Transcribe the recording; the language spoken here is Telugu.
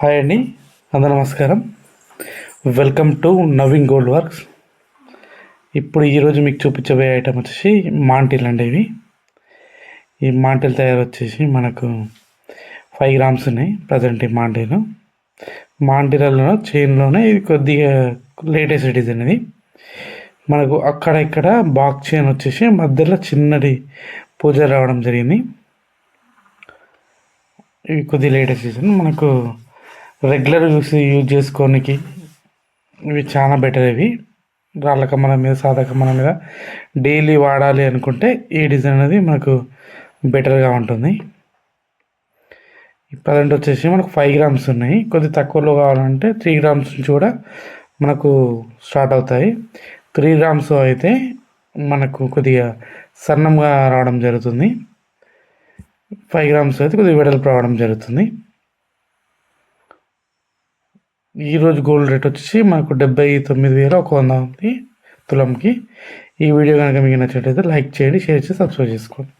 హాయ్ అండి, అందరూ నమస్కారం. Welcome to Naveen gold works. ఇప్పుడు ఈరోజు మీకు చూపించబోయే ఐటమ్ వచ్చేసి మాంటిల్ అండి. ఈ మాంటిల్ తయారు వచ్చేసి మనకు 5 గ్రామ్స్ ఉన్నాయి ప్రజెంట్. ఈ మాంటిలలో చైన్లోనే ఇది కొద్దిగా లేటెస్ట్ డిజైన్. ఇది మనకు అక్కడ ఇక్కడ బాక్స్ చైన్ వచ్చేసి మధ్యలో చిన్నది పూజ రావడం జరిగింది. ఇవి కొద్దిగా లేటెస్ట్ డిజైన్. మనకు రెగ్యులర్ యూజ్ చేసుకోనికి ఇవి చాలా బెటర్. ఇవి రాళ్ళ కమ్మల మీద, సాదా కమ్మల మీద డైలీ వాడాలి అనుకుంటే ఈ డిజైన్ అనేది మనకు బెటర్గా ఉంటుంది. ప్రజెంట్ వచ్చేసి మనకు 5 గ్రామ్స్ ఉన్నాయి. కొద్ది తక్కువలో కావాలంటే 3 గ్రామ్స్ నుంచి కూడా మనకు స్టార్ట్ అవుతాయి. 3 గ్రామ్స్ అయితే మనకు కొద్దిగా సన్నంగా రావడం జరుగుతుంది. 5 గ్రామ్స్ అయితే కొద్దిగా వెడల్పు రావడం జరుగుతుంది. ఈరోజు గోల్డ్ రేట్ వచ్చేసి మనకు 79,100 ఉంది తులంకి. ఈ వీడియో కనుక మీకు నచ్చినట్లయితే లైక్ చేయండి, షేర్ చేసి సబ్స్క్రైబ్ చేసుకోండి.